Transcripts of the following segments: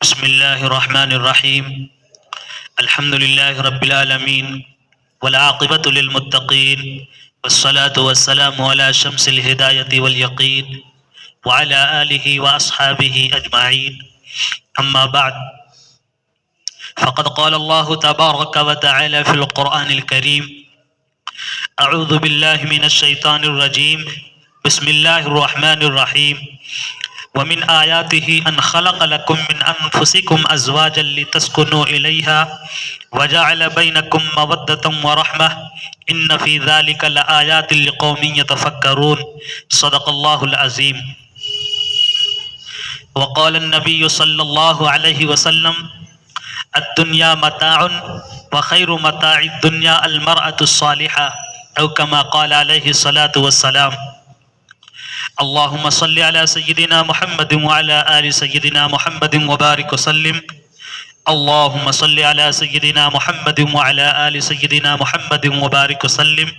بسم الله الرحمن الرحيم. الحمد لله رب العالمين والعاقبة للمتقين والصلاة والسلام على شمس الهداية واليقين وعلى آله وأصحابه أجمعين. أما بعد، فقد قال الله تبارك وتعالى في القرآن الكريم: أعوذ بالله من الشيطان الرجيم. بسم الله الرحمن الرحيم. ومن آياته أن خلق لكم من أنفسكم أزواجا لتسكنوا إليها وجعل بينكم مودة ورحمة إن في ذلك لآيات لقوم يتفكرون. صدق الله العظيم. وقال النبي صلى الله عليه وسلم: الدنيا متاع وخير متاع الدنيا المرأة الصالحة، أو كما قال عليه الصلاة والسلام. اللهم صل على سيدنا محمد وعلى آل سيدنا محمد وبارك وسلم. اللهم صل على سيدنا محمد وعلى آل سيدنا محمد وبارك وسلم.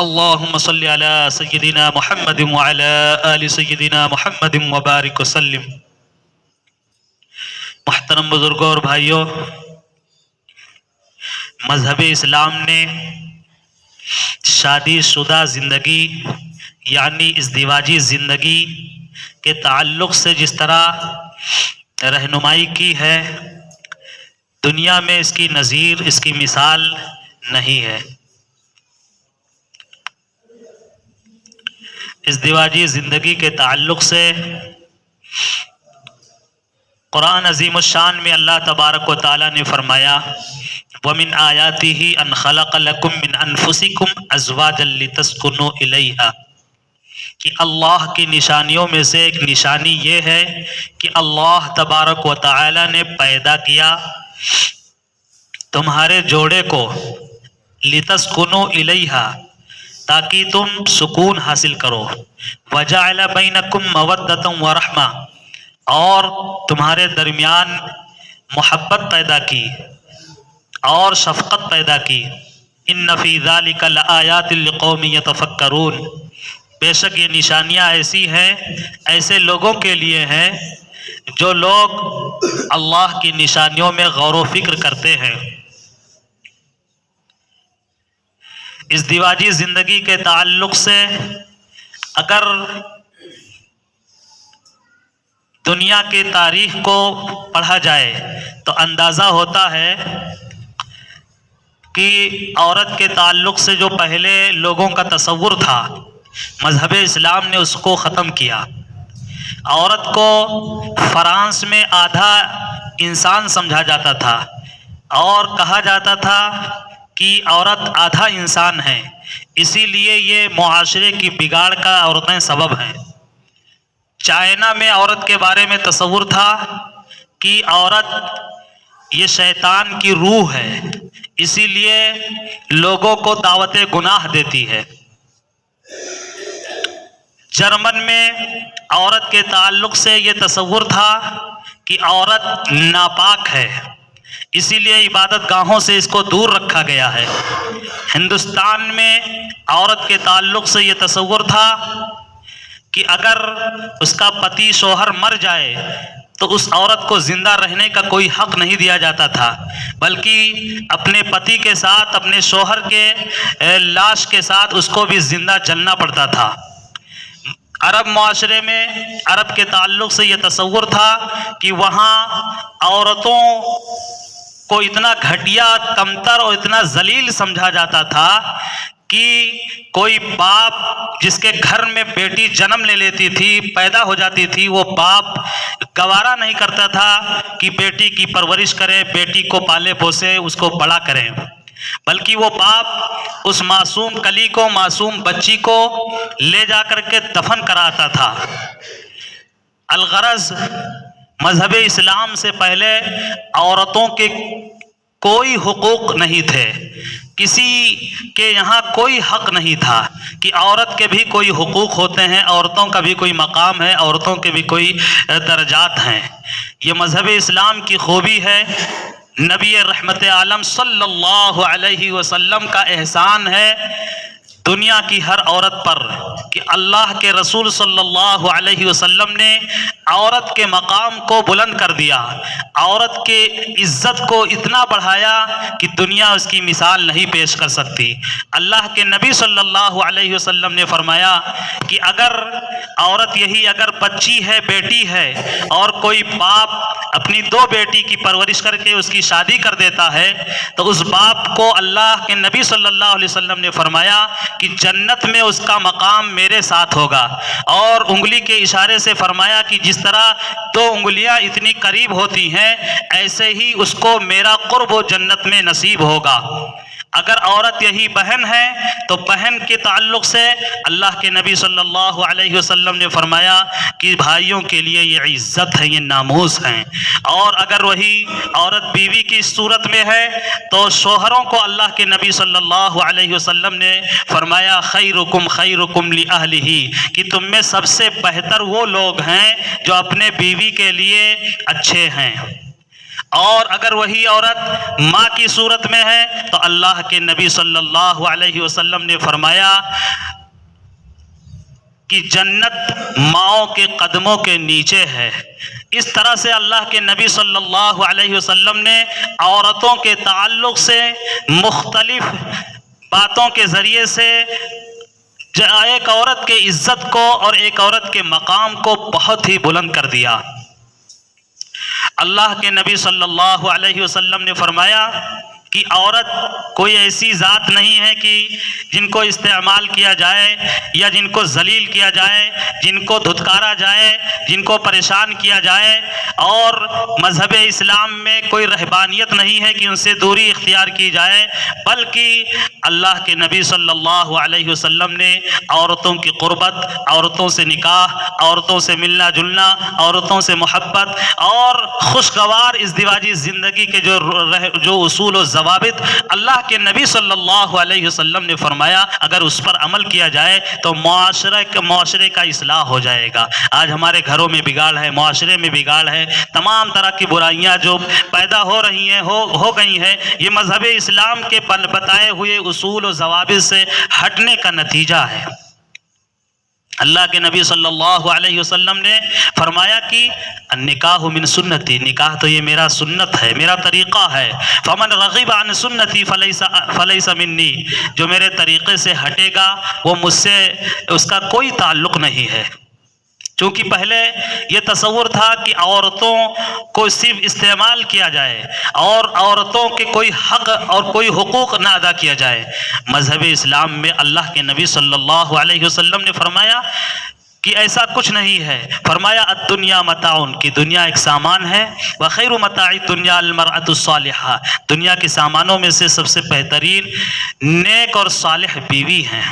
اللهم صل على سيدنا محمد وعلى آل سيدنا محمد وبارك وسلم. محترم بزرگوں اور بھائیوں، مذہب اسلام نے شادی شدہ زندگی یعنی ازدواجی زندگی کے تعلق سے جس طرح رہنمائی کی ہے، دنیا میں اس کی نظیر، اس کی مثال نہیں ہے. ازدواجی زندگی کے تعلق سے قرآن عظیم الشان میں اللہ تبارک و تعالیٰ نے فرمایا: وَمِنْ آيَاتِهِ أَنْ خَلَقَ لَكُم مِّنْ أَنفُسِكُمْ أَزْوَاجًا لِتَسْكُنُوا إِلَيْهَا، کہ اللہ کی نشانیوں میں سے ایک نشانی یہ ہے کہ اللہ تبارک و تعالی نے پیدا کیا تمہارے جوڑے کو، لِتَسْكُنُوا إِلَيْهَا، تاکہ تم سکون حاصل کرو، وَجَعَلَ بَيْنَكُم مَّوَدَّةً وَرَحْمَةً، اور تمہارے درمیان محبت پیدا کی اور شفقت پیدا کی. ان فی ذلک لآیات لقوم یتفکرون، بے شک یہ نشانیاں ایسی ہیں، ایسے لوگوں کے لیے ہیں جو لوگ اللہ کی نشانیوں میں غور و فکر کرتے ہیں. ازدواجی زندگی کے تعلق سے اگر دنیا کی تاریخ کو پڑھا جائے تو اندازہ ہوتا ہے کہ عورت کے تعلق سے جو پہلے لوگوں کا تصور تھا، مذہب اسلام نے اس کو ختم کیا. عورت کو فرانس میں آدھا انسان سمجھا جاتا تھا اور کہا جاتا تھا کہ عورت آدھا انسان ہے، اسی لیے یہ معاشرے کی بگاڑ کا عورتیں سبب ہیں. چائنا میں عورت کے بارے میں تصور تھا کہ عورت یہ شیطان کی روح ہے، اسی لیے لوگوں کو دعوت گناہ دیتی ہے. جرمن میں عورت کے تعلق سے یہ تصور تھا کہ عورت ناپاک ہے، اسی لیے عبادت گاہوں سے اس کو دور رکھا گیا ہے. ہندوستان میں عورت کے تعلق سے یہ تصور تھا کہ اگر اس کا پتی شوہر مر جائے تو اس عورت کو زندہ رہنے کا کوئی حق نہیں دیا جاتا تھا، بلکہ اپنے پتی کے ساتھ، اپنے شوہر کے لاش کے ساتھ اس کو بھی زندہ جلنا پڑتا تھا. عرب معاشرے میں عرب کے تعلق سے یہ تصور تھا کہ وہاں عورتوں کو اتنا گھٹیا، کمتر اور اتنا ذلیل سمجھا جاتا تھا کہ کوئی باپ جس کے گھر میں بیٹی جنم لے لیتی تھی، پیدا ہو جاتی تھی، وہ باپ گوارا نہیں کرتا تھا کہ بیٹی کی پرورش کرے، بیٹی کو پالے پوسے، اس کو بڑا کریں، بلکہ وہ باپ اس معصوم کلی کو، معصوم بچی کو لے جا کر کے دفن کراتا تھا. الغرض مذہب اسلام سے پہلے عورتوں کے کوئی حقوق نہیں تھے، کسی کے یہاں کوئی حق نہیں تھا کہ عورت کے بھی کوئی حقوق ہوتے ہیں، عورتوں کا بھی کوئی مقام ہے، عورتوں کے بھی کوئی درجات ہیں. یہ مذہب اسلام کی خوبی ہے، نبی رحمت عالم صلی اللہ علیہ وسلم کا احسان ہے دنیا کی ہر عورت پر کہ اللہ کے رسول صلی اللہ علیہ وسلم نے عورت کے مقام کو بلند کر دیا، عورت کے عزت کو اتنا بڑھایا کہ دنیا اس کی مثال نہیں پیش کر سکتی۔ اللہ کے نبی صلی اللہ علیہ وسلم نے فرمایا کہ اگر عورت یہی اگر بچی ہے، بیٹی ہے، اور کوئی باپ اپنی 2 بیٹی کی پرورش کر کے اس کی شادی کر دیتا ہے تو اس باپ کو اللہ کے نبی صلی اللہ علیہ وسلم نے فرمایا کہ جنت میں اس کا مقام میرے ساتھ ہوگا، اور انگلی کے اشارے سے فرمایا کہ جس طرح 2 انگلیاں اتنی قریب ہوتی ہیں ایسے ہی اس کو میرا قرب و جنت میں نصیب ہوگا۔ اگر عورت یہی بہن ہے تو بہن کے تعلق سے اللہ کے نبی صلی اللہ علیہ وسلم نے فرمایا کہ بھائیوں کے لیے یہ عزت ہے، یہ ناموس ہیں۔ اور اگر وہی عورت بیوی کی صورت میں ہے تو شوہروں کو اللہ کے نبی صلی اللہ علیہ وسلم نے فرمایا خیرکم خیرکم لأہلہ، کہ تم میں سب سے بہتر وہ لوگ ہیں جو اپنے بیوی کے لیے اچھے ہیں۔ اور اگر وہی عورت ماں کی صورت میں ہے تو اللہ کے نبی صلی اللہ علیہ وسلم نے فرمایا کہ جنت ماؤں کے قدموں کے نیچے ہے۔ اس طرح سے اللہ کے نبی صلی اللہ علیہ وسلم نے عورتوں کے تعلق سے مختلف باتوں کے ذریعے سے ایک عورت کے عزت کو اور ایک عورت کے مقام کو بہت ہی بلند کر دیا۔ اللہ کے نبی صلی اللہ علیہ وسلم نے فرمایا کہ عورت کوئی ایسی ذات نہیں ہے کہ جن کو استعمال کیا جائے یا جن کو ذلیل کیا جائے، جن کو دھتکارا جائے، جن کو پریشان کیا جائے، اور مذہب اسلام میں کوئی رہبانیت نہیں ہے کہ ان سے دوری اختیار کی جائے، بلکہ اللہ کے نبی صلی اللہ علیہ وسلم نے عورتوں کی قربت، عورتوں سے نکاح، عورتوں سے ملنا جلنا، عورتوں سے محبت اور خوشگوار ازدواجی زندگی کے جو اصول و ضوابط اللہ کے نبی صلی اللہ علیہ وسلم نے فرمایا اگر اس پر عمل کیا جائے تو معاشرے کا اصلاح ہو جائے گا۔ آج ہمارے گھروں میں بگاڑ ہے، معاشرے میں بگاڑ ہے، تمام طرح کی برائیاں جو پیدا ہو رہی ہیں ہو گئی ہیں، یہ مذہب اسلام کے بتائے ہوئے اصول و ضوابط سے ہٹنے کا نتیجہ ہے۔ اللہ کے نبی صلی اللہ علیہ وسلم نے فرمایا کہ النکاح من سنتی، نکاح تو یہ میرا سنت ہے، میرا طریقہ ہے، فمن رغب عن سنتی فلیس منی، جو میرے طریقے سے ہٹے گا وہ مجھ سے اس کا کوئی تعلق نہیں ہے۔ چونکہ پہلے یہ تصور تھا کہ عورتوں کو صرف استعمال کیا جائے اور عورتوں کے کوئی حق اور کوئی حقوق نہ ادا کیا جائے۔ مذہب اسلام میں اللہ کے نبی صلی اللہ علیہ وسلم نے فرمایا کہ ایسا کچھ نہیں ہے۔ فرمایا الدنیا متاع، کی دنیا ایک سامان ہے، وخیر متاع الدنیا المرأة الصالحہ، دنیا کے سامانوں میں سے سب سے بہترین نیک اور صالح بیوی ہیں۔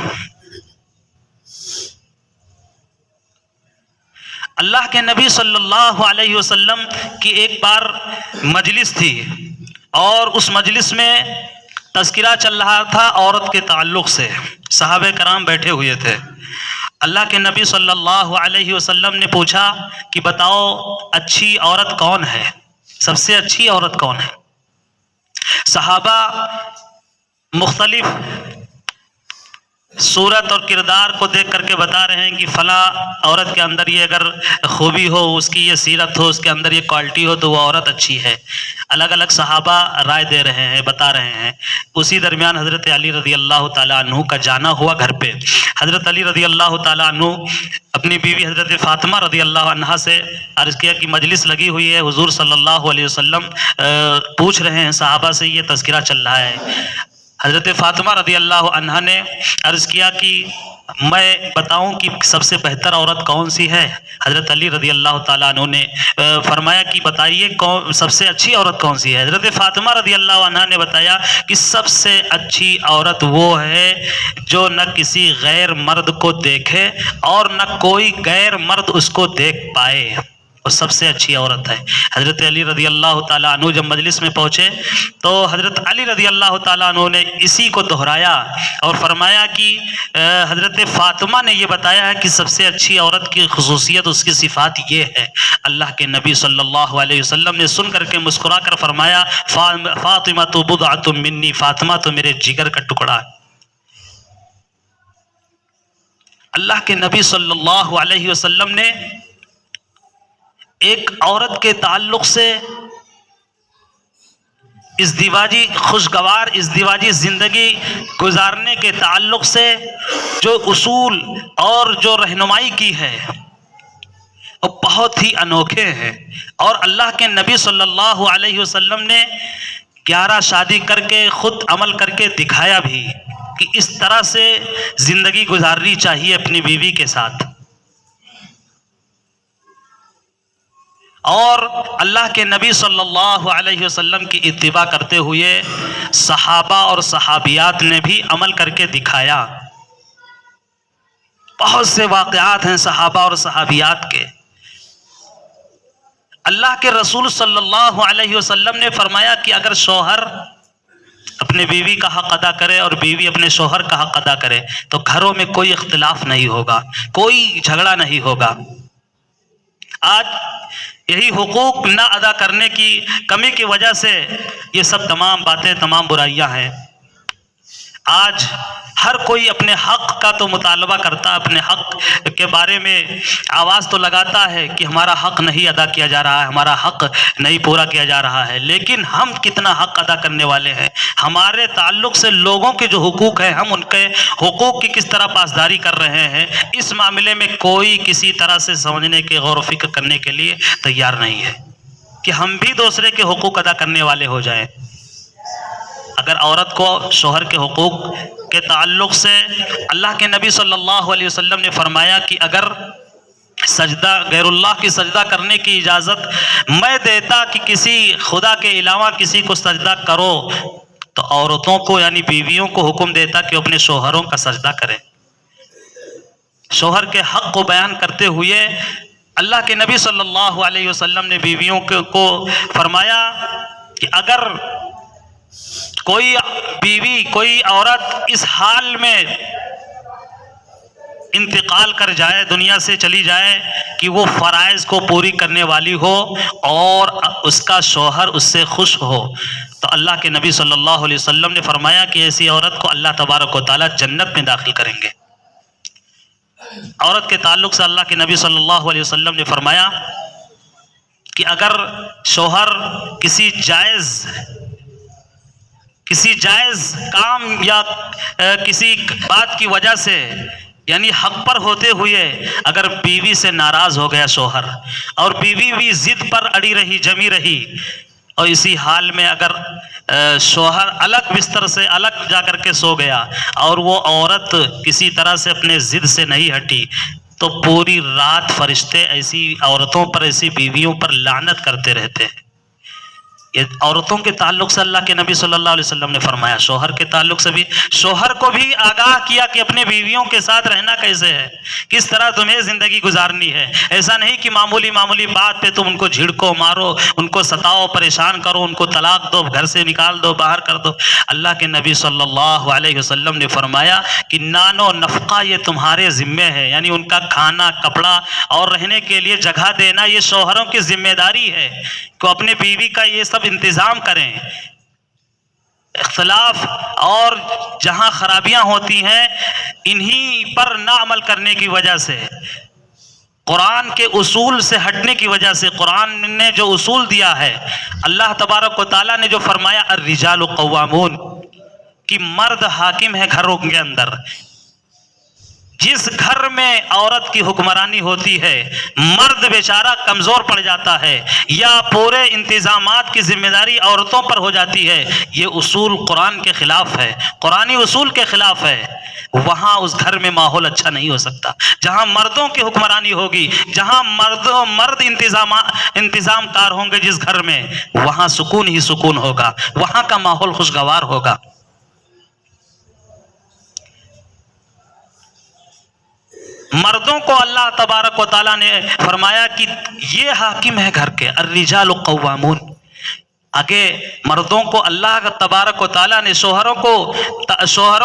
اللہ کے نبی صلی اللہ علیہ وسلم کی ایک بار مجلس تھی اور اس مجلس میں تذکرہ چل رہا تھا عورت کے تعلق سے، صحابہ کرام بیٹھے ہوئے تھے۔ اللہ کے نبی صلی اللہ علیہ وسلم نے پوچھا کہ بتاؤ اچھی عورت کون ہے، سب سے اچھی عورت کون ہے؟ صحابہ مختلف صورت اور کردار کو دیکھ کر کے بتا رہے ہیں کہ فلاں عورت کے اندر یہ اگر خوبی ہو، اس کی یہ سیرت ہو، اس کے اندر یہ کوالٹی ہو تو وہ عورت اچھی ہے۔ الگ الگ صحابہ رائے دے رہے ہیں، بتا رہے ہیں۔ اسی درمیان حضرت علی رضی اللہ تعالیٰ عنہ کا جانا ہوا گھر پہ۔ حضرت علی رضی اللہ تعالیٰ عنہ اپنی بیوی حضرت فاطمہ رضی اللہ عنہا سے عرض کیا کہ مجلس لگی ہوئی ہے، حضور صلی اللہ علیہ وسلم پوچھ رہے ہیں صحابہ سے، یہ تذکرہ چل رہا ہے۔ حضرت فاطمہ رضی اللہ عنہا نے عرض کیا کہ میں بتاؤں کہ سب سے بہتر عورت کون سی ہے؟ حضرت علی رضی اللہ تعالیٰ عنہ نے فرمایا کہ بتائیے سب سے اچھی عورت کون سی ہے؟ حضرت فاطمہ رضی اللہ عنہا نے بتایا کہ سب سے اچھی عورت وہ ہے جو نہ کسی غیر مرد کو دیکھے اور نہ کوئی غیر مرد اس کو دیکھ پائے، وہ سب سے اچھی عورت ہے۔ حضرت علی رضی اللہ تعالیٰ عنہ جب مجلس میں پہنچے تو حضرت علی رضی اللہ تعالیٰ عنہ نے اسی کو دہرایا اور فرمایا کہ حضرت فاطمہ نے یہ بتایا ہے کہ سب سے اچھی عورت کی خصوصیت، اس کی صفات یہ ہے۔ اللہ کے نبی صلی اللہ علیہ وسلم نے سن کر کے مسکرا کر فرمایا فاطمہ تو بضعۃ منی، فاطمہ تو میرے جگر کا ٹکڑا ہے۔ اللہ کے نبی صلی اللہ علیہ وسلم نے ایک عورت کے تعلق سے ازدواجی خوشگوار ازدواجی زندگی گزارنے کے تعلق سے جو اصول اور جو رہنمائی کی ہے وہ بہت ہی انوکھے ہیں، اور اللہ کے نبی صلی اللہ علیہ وسلم نے 11 شادی کر کے خود عمل کر کے دکھایا بھی کہ اس طرح سے زندگی گزارنی چاہیے اپنی بیوی کے ساتھ۔ اور اللہ کے نبی صلی اللہ علیہ وسلم کی اتباع کرتے ہوئے صحابہ اور صحابیات نے بھی عمل کر کے دکھایا۔ بہت سے واقعات ہیں صحابہ اور صحابیات کے۔ اللہ کے رسول صلی اللہ علیہ وسلم نے فرمایا کہ اگر شوہر اپنے بیوی کا حق ادا کرے اور بیوی اپنے شوہر کا حق ادا کرے تو گھروں میں کوئی اختلاف نہیں ہوگا، کوئی جھگڑا نہیں ہوگا۔ آج یہی حقوق نہ ادا کرنے کی کمی کی وجہ سے یہ سب تمام باتیں، تمام برائیاں ہیں۔ آج ہر کوئی اپنے حق کا تو مطالبہ کرتا ہے، اپنے حق کے بارے میں آواز تو لگاتا ہے کہ ہمارا حق نہیں ادا کیا جا رہا ہے، ہمارا حق نہیں پورا کیا جا رہا ہے، لیکن ہم کتنا حق ادا کرنے والے ہیں؟ ہمارے تعلق سے لوگوں کے جو حقوق ہیں، ہم ان کے حقوق کی کس طرح پاسداری کر رہے ہیں؟ اس معاملے میں کوئی کسی طرح سے سمجھنے کے، غور و فکر کرنے کے لیے تیار نہیں ہے کہ ہم بھی دوسرے کے حقوق ادا کرنے والے ہو جائیں۔ اگر عورت کو شوہر کے حقوق کے تعلق سے اللہ کے نبی صلی اللہ علیہ وسلم نے فرمایا کہ اگر سجدہ غیر اللہ کی سجدہ کرنے کی اجازت میں دیتا کہ کسی خدا کے علاوہ کسی کو سجدہ کرو، تو عورتوں کو یعنی بیویوں کو حکم دیتا کہ اپنے شوہروں کا سجدہ کریں۔ شوہر کے حق کو بیان کرتے ہوئے اللہ کے نبی صلی اللہ علیہ وسلم نے بیویوں کو فرمایا کہ اگر کوئی بیوی، کوئی عورت اس حال میں انتقال کر جائے، دنیا سے چلی جائے کہ وہ فرائض کو پوری کرنے والی ہو اور اس کا شوہر اس سے خوش ہو، تو اللہ کے نبی صلی اللہ علیہ وسلم نے فرمایا کہ ایسی عورت کو اللہ تبارک و تعالیٰ جنت میں داخل کریں گے۔ عورت کے تعلق سے اللہ کے نبی صلی اللہ علیہ وسلم نے فرمایا کہ اگر شوہر کسی جائز کام یا کسی بات کی وجہ سے یعنی حق پر ہوتے ہوئے اگر بیوی سے ناراض ہو گیا شوہر، اور بیوی بھی ضد پر اڑی رہی، جمی رہی، اور اسی حال میں اگر شوہر الگ بستر سے الگ جا کر کے سو گیا اور وہ عورت کسی طرح سے اپنے ضد سے نہیں ہٹی، تو پوری رات فرشتے ایسی عورتوں پر، ایسی بیویوں پر لعنت کرتے رہتے ہیں۔ یہ عورتوں کے تعلق سے اللہ کے نبی صلی اللہ علیہ وسلم نے فرمایا۔ شوہر کے تعلق سے بھی شوہر کو بھی آگاہ کیا کہ اپنے بیویوں کے ساتھ رہنا کیسے ہے، کس طرح تمہیں زندگی گزارنی ہے۔ ایسا نہیں کہ معمولی بات پہ تم ان کو جھڑکو، مارو، ان کو ستاؤ، پریشان کرو، ان کو طلاق دو، گھر سے نکال دو، باہر کر دو۔ اللہ کے نبی صلی اللہ علیہ وسلم نے فرمایا کہ نان و نفقہ یہ تمہارے ذمے ہے، یعنی ان کا کھانا، کپڑا اور رہنے کے لیے جگہ دینا یہ شوہروں کی ذمہ داری ہے کہ اپنے بیوی کا یہ سب انتظام کریں۔ اختلاف اور جہاں خرابیاں ہوتی ہیں انہی پر نہ عمل کرنے کی وجہ سے، قرآن کے اصول سے ہٹنے کی وجہ سے، قرآن نے جو اصول دیا ہے، اللہ تبارک و تعالیٰ نے جو فرمایا الرجال قوامون، کہ مرد حاکم ہے گھروں کے اندر۔ جس گھر میں عورت کی حکمرانی ہوتی ہے، مرد بیچارہ کمزور پڑ جاتا ہے یا پورے انتظامات کی ذمہ داری عورتوں پر ہو جاتی ہے، یہ اصول قرآن کے خلاف ہے، قرآنی اصول کے خلاف ہے۔ وہاں اس گھر میں ماحول اچھا نہیں ہو سکتا۔ جہاں مردوں کی حکمرانی ہوگی، جہاں مرد انتظام کار ہوں گے جس گھر میں، وہاں سکون ہی سکون ہوگا، وہاں کا ماحول خوشگوار ہوگا۔ مردوں کو اللہ تبارک و تعالیٰ نے فرمایا کہ یہ حاکم ہے گھر کے، الرجال قوامون۔ آگے مردوں کو اللہ تبارک و تعالیٰ نے شوہروں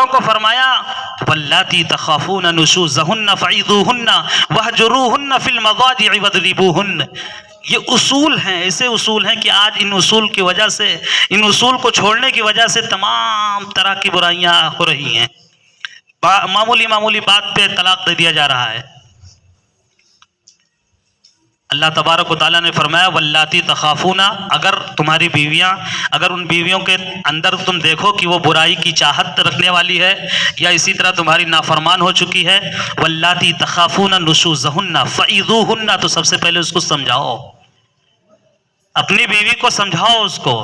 کو فرمایا واللاتی تخافون نشوزہن فعظوہن واہجروہن فی المضاجع واضربوہن۔ یہ اصول ہیں، ایسے اصول ہیں کہ آج ان اصول کی وجہ سے، ان اصول کو چھوڑنے کی وجہ سے تمام طرح کی برائیاں ہو رہی ہیں۔ معمولی بات پہ طلاق دے دیا جا رہا ہے۔ اللہ تبارک و تعالیٰ نے فرمایا واللاتی تخافونا، اگر تمہاری بیویاں، اگر ان بیویوں کے اندر تم دیکھو کہ وہ برائی کی چاہت رکھنے والی ہے یا اسی طرح تمہاری نافرمان ہو چکی ہے، واللاتی تخافون نشوزہن فعظوہن، تو سب سے پہلے اس کو سمجھاؤ، اپنی بیوی کو سمجھاؤ، اس کو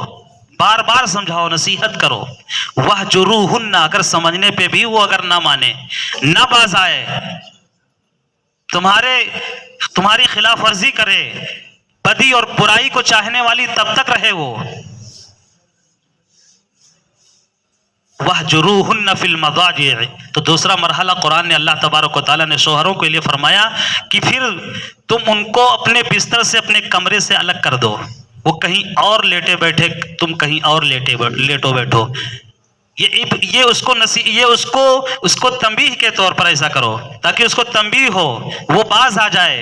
بار بار سمجھاؤ، نصیحت کرو، وہجروہن، اگر سمجھنے پہ بھی وہ اگر نہ مانے، نہ باز آئے، تمہاری خلاف ورزی کرے، بدی اور برائی کو چاہنے والی تب تک رہے وہ، وَاهْجُرُوهُنَّ فِي الْمَضَاجِعِ، تو دوسرا مرحلہ قرآن نے اللہ تبارک و تعالیٰ نے شوہروں کے لیے فرمایا کہ پھر تم ان کو اپنے بستر سے، اپنے کمرے سے الگ کر دو، وہ کہیں اور لیٹے بیٹھے، تم کہیں اور لیٹو بیٹھو، یہ اس کو تنبیہ کے طور پر ایسا کرو تاکہ اس کو تنبیہ ہو، وہ باز آ جائے۔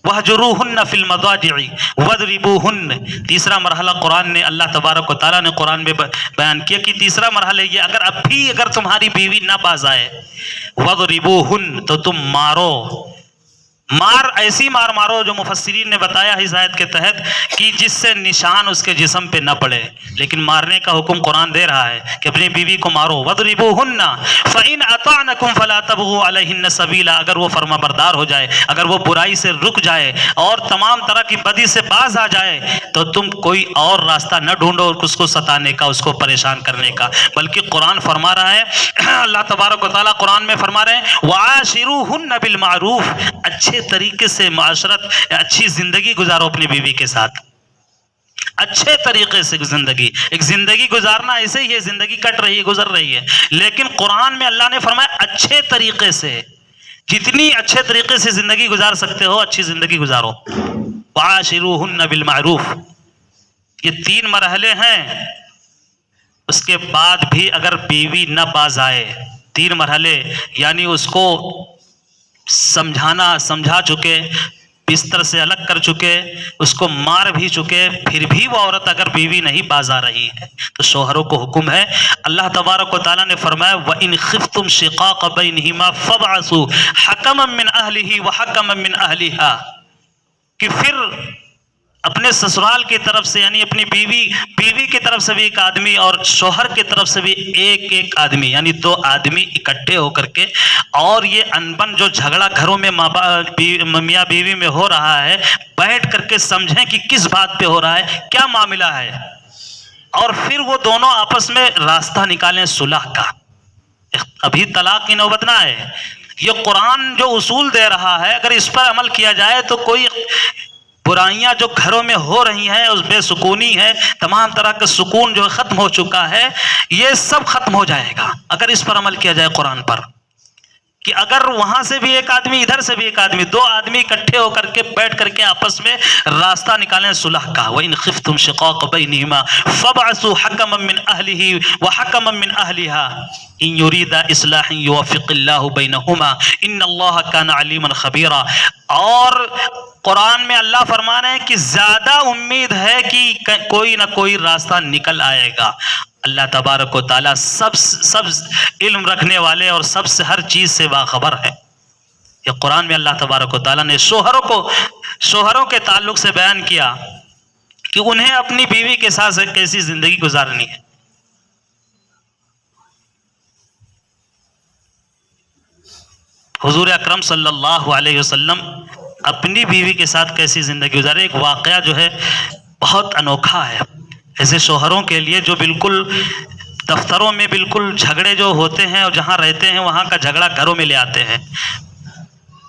وَهْجُرُوهُنَّ فِي الْمَضَاجِعِ وَاضْرِبُوهُنَّ، تیسرا مرحلہ قرآن نے، اللہ تبارک و تعالیٰ نے قرآن میں بیان کیا کہ تیسرا مرحلہ یہ، اگر اب بھی اگر تمہاری بیوی نہ باز آئے، وَاضْرِبُوهُنَّ، تو تم مارو، ایسی مارو جو مفسرین نے بتایا ہے اس آیت کے تحت کہ جس سے نشان اس کے جسم پہ نہ پڑے، لیکن مارنے کا حکم قرآن دے رہا ہے کہ اپنی بیوی کو مارو۔ وَاضْرِبُوهُنَّ فَإِنْ أَطَعْنَكُمْ فَلَا تَبْغُوا عَلَيْهِنَّ سَبِيلًا، اگر وہ فرما بردار ہو جائے، اگر وہ برائی سے رک جائے اور تمام طرح کی بدی سے باز آ جائے، تو تم کوئی اور راستہ نہ ڈھونڈو اس کو ستانے کا، اس کو پریشان کرنے کا، بلکہ قرآن فرما رہا ہے، اللہ تبارک و تعالیٰ قرآن میں فرما رہے ہیں وَعَاشِرُوهُنَّ بِالْمَعْرُوفِ، اچھے طریقے سے معاشرت، اچھی زندگی گزارو اپنی بیوی کے ساتھ، اچھے طریقے سے زندگی، ایک زندگی گزارنا ایسے ہی ہے، زندگی کٹ رہی ہے، گزر رہی ہے، لیکن قرآن میں اللہ نے فرمایا اچھے طریقے سے، جتنی اچھے طریقے سے زندگی گزار سکتے ہو اچھی زندگی گزارو۔ وَعَاشِرُوهُنَّ بِالْمَعْرُوفِ، یہ 3 مرحلے ہیں، اس کے بعد بھی اگر بیوی نہ باز آئے، 3 مرحلے یعنی اس کو سمجھا چکے، بستر سے الگ کر چکے، اس کو مار بھی چکے، پھر بھی وہ عورت اگر بیوی نہیں باز آ رہی ہے تو شوہروں کو حکم ہے، اللہ تبارک و تعالیٰ نے فرمایا وَإِنْ خِفْتُمْ شِقَاقَ بَيْنِهِمَا فَابْعَثُوا حَكَمًا مِّنْ أَهْلِهِ وَحَكَمًا مِّنْ أَهْلِهَا، کہ پھر اپنے سسرال کی طرف سے، یعنی اپنی بیوی کی طرف سے بھی ایک آدمی اور شوہر کی طرف سے بھی ایک آدمی، یعنی 2 آدمی اکٹھے ہو کر کے، اور یہ انبن جو جھگڑا گھروں میں میاں بیوی میں ہو رہا ہے، بیٹھ کر کے سمجھیں کہ کس بات پہ ہو رہا ہے، کیا معاملہ ہے، اور پھر وہ دونوں آپس میں راستہ نکالیں صلح کا، ابھی طلاق کی نوبت نہ آئے۔ یہ قرآن جو اصول دے رہا ہے، اگر اس پر عمل کیا جائے تو کوئی برائیاں جو گھروں میں ہو رہی ہیں، اس بے سکونی ہے، تمام طرح کا سکون جو ختم ہو چکا ہے، یہ سب ختم ہو جائے گا اگر اس پر عمل کیا جائے قرآن پر، کہ اگر وہاں سے بھی ایک آدمی، ادھر سے بھی ایک آدمی، 2 آدمی اکٹھے ہو کر کے بیٹھ کر کے آپس میں راستہ نکالیں صلح کا۔ وَإِنْ خِفْتُمْ شِقَاقَ بَيْنِهِمَا فَابْعَثُوا حَكَمًا مِّنْ أَهْلِهِ وَحَكَمًا مِّنْ أَهْلِهَا إِنْ يُرِيدَ إِصْلَاحًا يُوَفِّقِ اللَّهُ بَيْنَهُمَا إِنَّ اللَّهَ كَانَ عَلِيمًا خَبِيرًا، اور قرآن میں اللہ فرما رہے ہیں کہ زیادہ امید ہے کہ کوئی نہ کوئی راستہ نکل آئے گا، اللہ تبارک و تعالیٰ سب علم رکھنے والے اور سب سے ہر چیز سے باخبر ہے۔ یہ قرآن میں اللہ تبارک و تعالیٰ نے شوہروں کے تعلق سے بیان کیا کہ انہیں اپنی بیوی کے ساتھ کیسی زندگی گزارنی ہے۔ حضور اکرم صلی اللہ علیہ وسلم اپنی بیوی کے ساتھ کیسی زندگی گزارے، ایک واقعہ جو ہے بہت انوکھا ہے، ایسے شوہروں کے لیے جو بالکل دفتروں میں بالکل جھگڑے جو ہوتے ہیں اور جہاں رہتے ہیں وہاں کا جھگڑا گھروں میں لے آتے ہیں،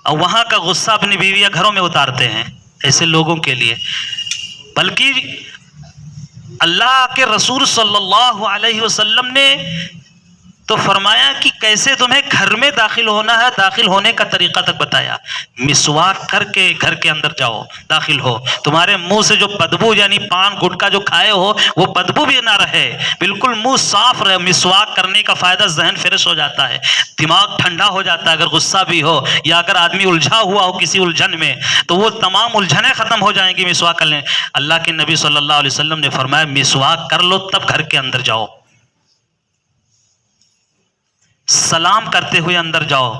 اور وہاں کا غصہ اپنی بیوی یا گھروں میں اتارتے ہیں، ایسے لوگوں کے لیے، بلکہ اللہ کے رسول صلی اللہ علیہ وسلم نے تو فرمایا کہ کیسے تمہیں گھر میں داخل ہونا ہے، داخل ہونے کا طریقہ تک بتایا، مسواک کر کے گھر کے اندر جاؤ، داخل ہو، تمہارے منہ سے جو بدبو، یعنی پان گٹکا جو کھائے ہو وہ بدبو بھی نہ رہے، بالکل منہ صاف رہے۔ مسواک کرنے کا فائدہ ذہن فریش ہو جاتا ہے، دماغ ٹھنڈا ہو جاتا ہے، اگر غصہ بھی ہو یا اگر آدمی الجھا ہوا ہو کسی الجھن میں تو وہ تمام الجھنیں ختم ہو جائیں گی مسواک کر لیں۔ اللہ کے نبی صلی اللہ علیہ وسلم نے فرمایا مسواک کر لو تب گھر کے اندر جاؤ، سلام کرتے ہوئے اندر جاؤ۔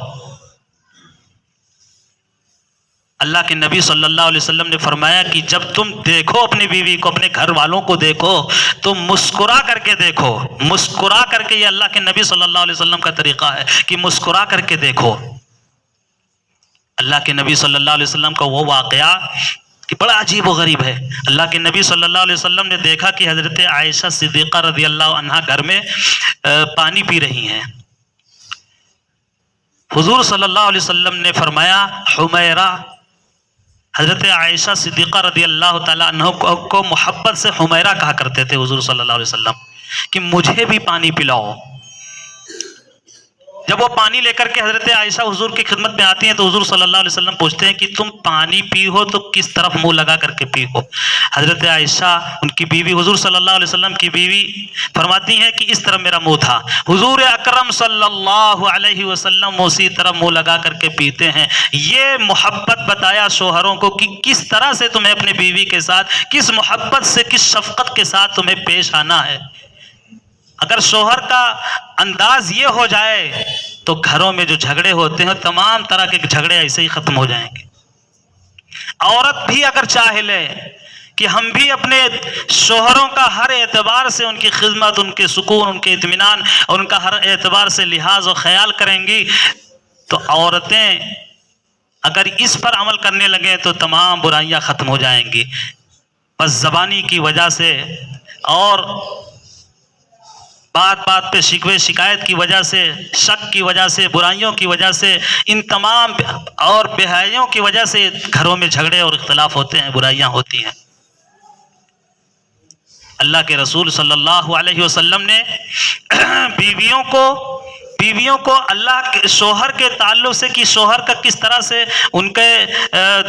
اللہ کے نبی صلی اللہ علیہ وسلم نے فرمایا کہ جب تم دیکھو اپنی بیوی کو، اپنے گھر والوں کو دیکھو تو مسکرا کر کے دیکھو، مسکرا کر کے۔ یہ اللہ کے نبی صلی اللہ علیہ وسلم کا طریقہ ہے کہ مسکرا کر کے دیکھو۔ اللہ کے نبی صلی اللہ علیہ وسلم کا وہ واقعہ کہ بڑا عجیب و غریب ہے۔ اللہ کے نبی صلی اللہ علیہ وسلم نے دیکھا کہ حضرت عائشہ صدیقہ رضی اللہ عنہا گھر میں پانی پی رہی ہیں۔ حضور صلی اللہ علیہ وسلم نے فرمایا حمیرہ، حضرت عائشہ صدیقہ رضی اللہ تعالیٰ عنہ کو محبت سے حمیرہ کہا کرتے تھے حضور صلی اللہ علیہ وسلم، کہ مجھے بھی پانی پلاؤ۔ جب وہ پانی لے کر کے حضرت عائشہ حضور کی خدمت میں آتی ہیں تو حضور صلی اللہ علیہ وسلم پوچھتے ہیں کہ تم پانی پی ہو تو کس طرف منہ لگا کر کے پی ہو؟ حضرت عائشہ ان کی بیوی، حضور صلی اللہ علیہ وسلم کی بیوی فرماتی ہیں کہ اس طرف میرا منہ تھا۔ حضور اکرم صلی اللہ علیہ وسلم اسی طرف منہ لگا کر کے پیتے ہیں۔ یہ محبت بتایا شوہروں کو کہ کس طرح سے تمہیں اپنی بیوی کے ساتھ، کس محبت سے، کس شفقت کے ساتھ تمہیں پیش آنا ہے۔ اگر شوہر کا انداز یہ ہو جائے تو گھروں میں جو جھگڑے ہوتے ہیں تمام طرح کے جھگڑے ایسے ہی ختم ہو جائیں گے۔ عورت بھی اگر چاہ لے کہ ہم بھی اپنے شوہروں کا ہر اعتبار سے ان کی خدمت، ان کے سکون، ان کے اطمینان اور ان کا ہر اعتبار سے لحاظ و خیال کریں گی، تو عورتیں اگر اس پر عمل کرنے لگیں تو تمام برائیاں ختم ہو جائیں گی۔ بس زبانی کی وجہ سے اور بات بات پہ شکوے شکایت کی وجہ سے، شک کی وجہ سے، برائیوں کی وجہ سے، ان تمام اور بے-حیائیوں کی وجہ سے گھروں میں جھگڑے اور اختلاف ہوتے ہیں، برائیاں ہوتی ہیں۔ اللہ کے رسول صلی اللہ علیہ وسلم نے بیویوں کو اللہ کے شوہر کے تعلق سے کہ شوہر کا کس طرح سے ان کے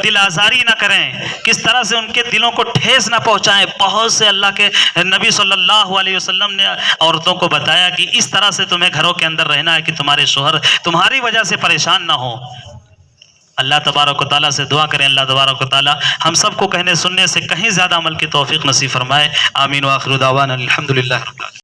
دل آزاری نہ کریں، کس طرح سے ان کے دلوں کو ٹھیس نہ پہنچائیں، بہت سے اللہ کے نبی صلی اللہ علیہ وسلم نے عورتوں کو بتایا کہ اس طرح سے تمہیں گھروں کے اندر رہنا ہے کہ تمہارے شوہر تمہاری وجہ سے پریشان نہ ہو۔ اللہ تبارک و تعالیٰ سے دعا کریں اللہ تبارک و تعالیٰ ہم سب کو کہنے سننے سے کہیں زیادہ عمل کی توفیق نصیب فرمائے۔ آمین و آخر دعوانا الحمدللہ رب العالمین۔